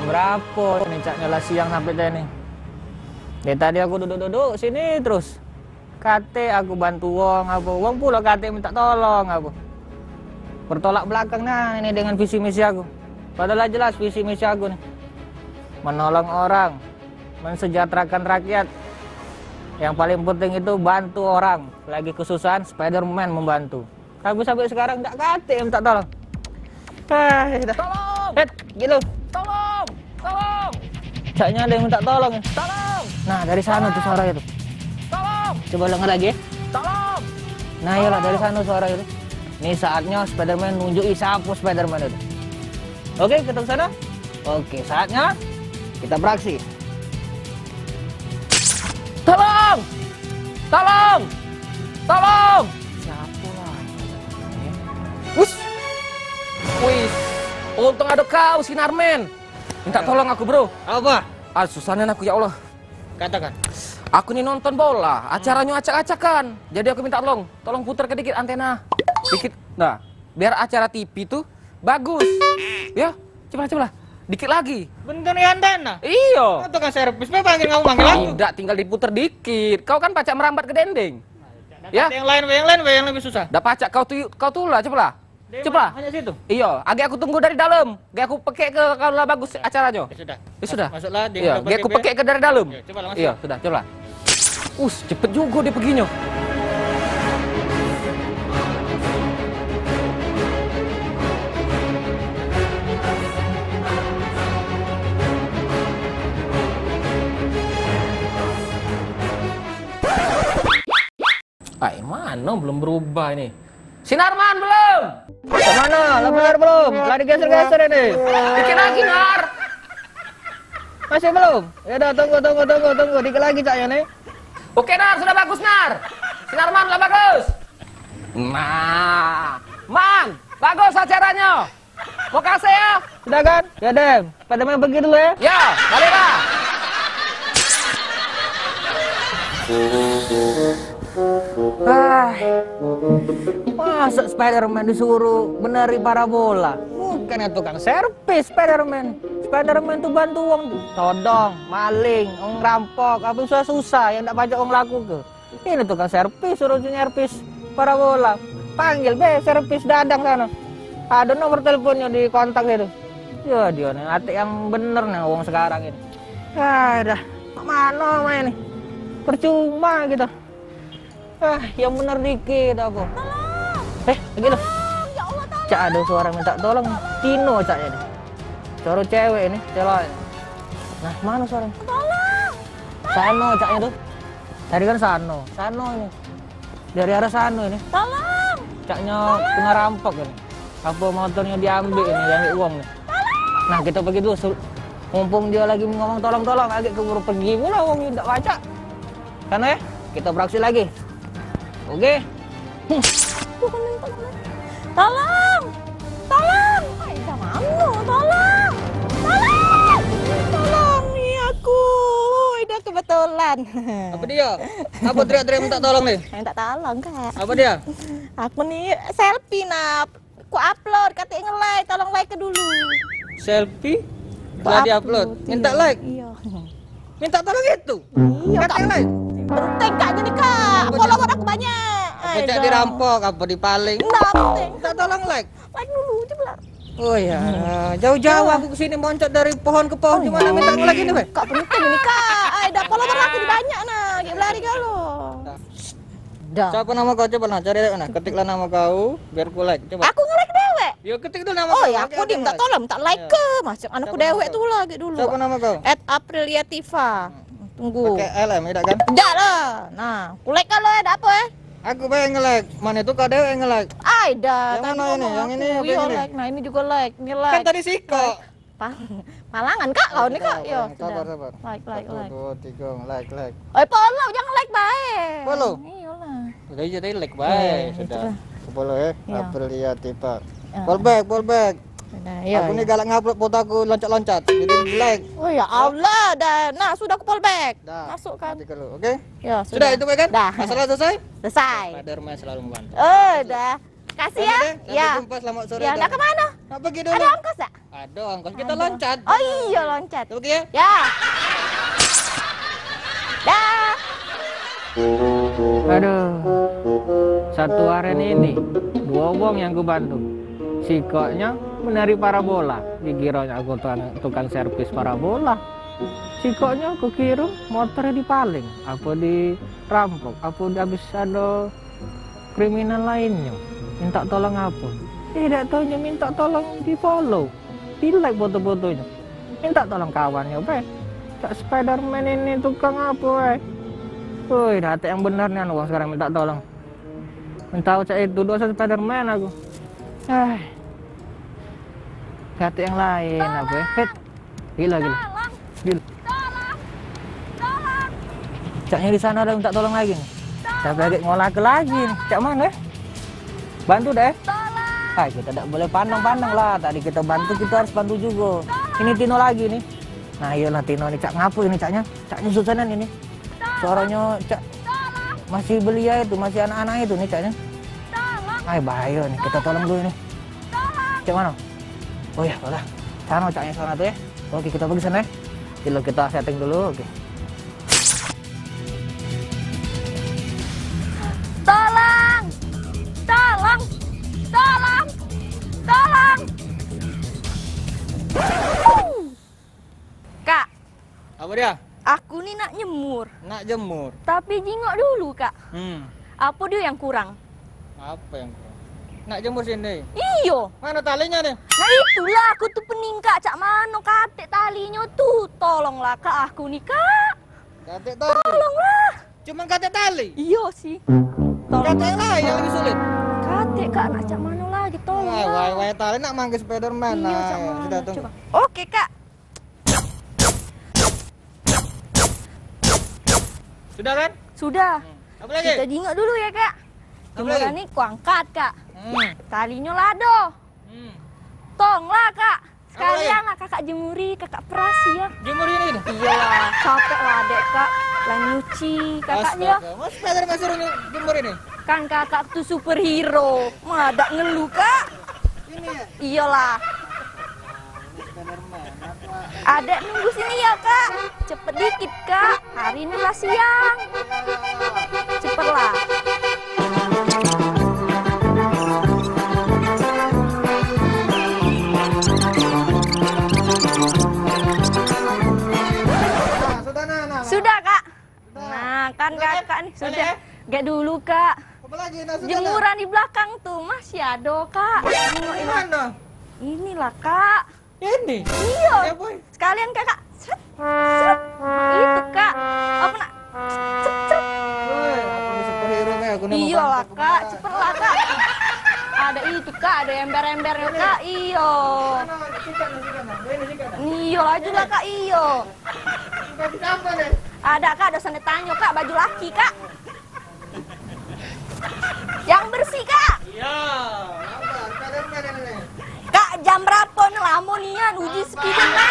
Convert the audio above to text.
Jam berapa nih Cak nyala siang sampai tadi nih. Dari tadi aku duduk-duduk sini terus. Kate aku bantu wong pula kate minta tolong aku. Bertolak belakang nah ini dengan visi misi aku. Padahal jelas visi misi aku nih. Menolong orang, mensejahterakan rakyat. Yang paling penting itu bantu orang. Lagi kesusahan, Spider-Man membantu. Tapi sampai sekarang enggak kate minta tolong. Tolong! Gitu. Tolong! Tolong! Caknya ada yang minta tolong ya. Tolong! Nah, dari sana tuh suara itu. Tolong! Coba ulang lagi ya. Tolong! Nah, iyalah dari sana suara itu. Ini saatnya Spider-Man nunjuki siapa Spider-Man itu. Oke, kita ke sana. Oke, saatnya kita beraksi. Tolong! Tolong! Tolong! Siapa lah? Wush! Wih, untung ada kau, Sinarman. Minta tolong aku, bro. Apa? Susahnya aku, ya Allah. Katakan. Aku nih nonton bola, acaranya acak-acakan. Jadi aku minta tolong putar ke dikit antena. Dikit, nah, biar acara TV tuh bagus. Ya, coba. Dikit lagi. Bentar nih antena. Iya. Itu kan servis, panggil kamu manggil aku. Tidak, tinggal diputar dikit. Kau kan pacak merambat ke dendeng. Ya. Yang lain lebih susah. Dah pacak kau tuh lah, coba. Coba. Hanya situ. Iya, agak aku tunggu dari dalam. Agak aku pakai ke kalau bagus acaranya. Ya sudah. Masuklah di Iya, agak aku pakai ke dari dalam. Ya, coba langsung. Iya, sudah, coba. Cepet juga dia perginya. Mana belum berubah ini? Sinarman belum? Kemana? Benar belum? Lari geser-geser ini. Dikit lagi, Nar. Masih belum? Ya udah, tunggu. Dikit lagi caknya nih. Oke, Nar, sudah bagus, Nar. Sinarman udah bagus. Nah, Man, bagus acaranya. Mau kasih ya? Sudah kan? Ya, Dem. Pada main pergi dulu ya. Ya, balik lah. Masa Spider-Man disuruh beneri parabola? Bukan tukang servis Spider-Man. Spider-Man tuh bantu uang todong, maling, orang rampok, apa susah-susah yang tidak pajak orang laku ke. Ini tukang servis, suruh servis parabola. Panggil servis dadang sana. Ada nomor teleponnya di kontak itu. Ya dia nih, hati yang bener nih uang sekarang ini. Dah, mana main nih? Percuma gitu. Yang bener dikit aku. Lagi loh. Ya Allah, tolong. Cak ada suara minta tolong. Cino caknya nih. Suara cewek ini, cewek. Nah, mana suaranya? Tolong. Sano caknya tuh. Tadi kan Sano ini. Dari arah Sano ini. Tolong. Caknya kena rampok ini. Apa motornya diambil ini, diambil uang nih. Nah, kita pergi dulu. Mumpung dia lagi ngomong tolong, agak keburu pergi pula uangnya tidak baca. Karena ya, kita beraksi lagi. Oke. Tolong. Aida mana? Tolong nih aku. Aida kebetulan. Apa dia? Apa teriak-teriak minta tolong nih? Minta tolong, Kak. Apa dia? Aku nih selfie ku upload, katanya nge-like, tolong like dulu. Selfie? Setelah di-upload. Minta like. Iya. Minta tolong itu. Iya, Kata Kak. like. Penting Kak jadi Kak. Follower aku banyak. Pecah dirampok, apa dipaling. Nah, penting. Minta tolong like. Like dulu, coba. Oh ya, jauh-jauh aku kesini moncat dari pohon ke pohon. Gimana minta lagi nih, Be? Kak penting ini Kak. Ada follower aku banyak nah. Kayak berlari kalau. Dah. Siapa nama kau? Coba nah, cari nah. Ketiklah nama kau, biar ku like. Coba. Aku nge-like dewek. Yo ketik dulu nama Oh kau. ya, aku dia minta tolong, minta like ke. Macam anakku Siapa dewek nama tuh lah kayak dulu. Siapa nama kau? @apriliativa. Tunggu. Pakai LM, tidak kan? Enggak lah. Nah, ku like kalau ada apa ya? Aku pengen nge-like. Mana itu kau dewe nge-like? Aida. Yang mana ini? Yang ini apa Iya yang ini? like. Nah, ini juga like. Ini like. Kan tadi Siko. Malangan Kak, kau nih Kak. Yo, Sabar. Like. 1, 2, 3, like. Follow, jangan like baik. Follow? Iyalah. Udah aja tadi like baik. Sudah. Follow ya. Iya. Aprilia Tipa. Ya. Fall back. Sudah, iya. Aku nih galak ngupload foto aku loncat-loncat. Jadi like. Oh ya Allah, dah. Nah, sudah aku fallback. Dah. Masukkan. Mati kalau. Oke? Ya, Sudah itu baik kan? Dah. Masalah selesai? Selesai. Spiderman selalu membantu. Dah. Makasih ya. Sampai Ya. jumpa, selamat sore. Ya, enggak kemana? Nak pergi dulu. Ada ongkos tak? Ada ongkos, kita Ada. loncat. Oh iya, loncat. Kita pergi ya. Ya. Dah. Aduh, satu hari ini 2 wong yang ku bantu. Sikoknya menari parabola. Dikiranya aku tukang servis parabola. Sikoknya aku kira motornya dipaling, apa dirampok, apa habis ada kriminal lainnya. Minta tolong apa? Tidak taunya minta tolong di follow, di like foto-fotonya. Minta tolong kawannya, be. Cak Spiderman ini tukang apa, be? Woi, hati yang benar nih anu sekarang minta tolong. Minta cak itu dosa Spiderman aku. Hati yang lain apa? Hit. Gila. Gila. Caknya di sana ada minta tolong lagi nih. Saya lagi ngolah ke lagi nih. Cak mana? Bantu deh. Kita tidak boleh pandang-pandang lah. Tadi kita bantu, kita harus bantu juga. Ini Tino lagi nih. Nah iyalah Tino nih. Cak ngapu ini caknya? Caknya susanan ini. Suaranya cak masih belia itu, masih anak-anak itu nih caknya. Bahaya nih, kita tolong dulu nih. Cak mana? Oh ya, boleh. Sana caknya sana tuh ya. Oke, kita pergi sana ya. Dulu kita setting dulu, oke. Tolong! Tolong! Tolong! Tolong! Kak, Apa dia? aku nih nak nyemur. Nak jemur. Tapi jingok dulu, Kak. Apa dia yang kurang? Apa yang kurang? Nak jemur sini. Iyo. Mana talinya nih? Nah itulah aku tuh pening, Kak. Cak mano katek talinya tuh. Tolonglah, Kak. Aku nih, Kak. Katek tali. Tolonglah. Cuma katek tali. Iya sih. Katek yang lain yang lebih sulit. Katek, Kak. Nak cak mano lagi. Tolonglah. Wah, tali nak manggil Spiderman. Iya, cak mano. Sudah tunggu. Coba. Oke, Kak. Sudah kan? Sudah. Apa lagi? Kita jingok dulu ya, Kak. Apa Jemuran lagi? ini kuangkat, Kak. Talinya lado. Hmm. Tonglah, Kak. Apa Sekalian lah kakak jemuri, kakak perasi ya. Jemur ini nih. Iyalah, capek lah adek, Kak. Lah nyuci kakaknya. Astaga, Mas Spiderman suruh jemur ini. Kan kakak tuh superhero. Madak ngeluh, Kak. Ini ya. Iyalah. Spiderman. Adek nunggu sini ya, Kak. Cepet dikit, Kak. Hari ini lah siang. Cepetlah. Sudah, Kak. Nah, kan kakak nih sudah. Gak dulu, Kak. Apa lagi? Nah, sudah, Jemuran di belakang tuh masih ada, Kak. Tengok ini. Mana? Inilah, Kak. Ini. Iya. Ya, boy. Sekalian kakak. Seret, seret. Nah, itu, Kak. Apa nak? Cep, cep. Boy, aku nih superhero nih, aku nih mau Iyalah, bantu Kak. kemana. Cepetlah, Kak. Ada itu, Kak. Ada ember-embernya, Kak. Iyo. Mana? Sikat. Ini sikat. Iyo laju lah, Kak. Iyo. Sikat apa nih? Ada, Kak. Ada sandetanyo, Kak. Baju laki, Kak. Yang bersih, Kak. Iya. Apa? Spiderman ini. Kak, jam berapa nih? Lama nian. Uji speeding, Kak.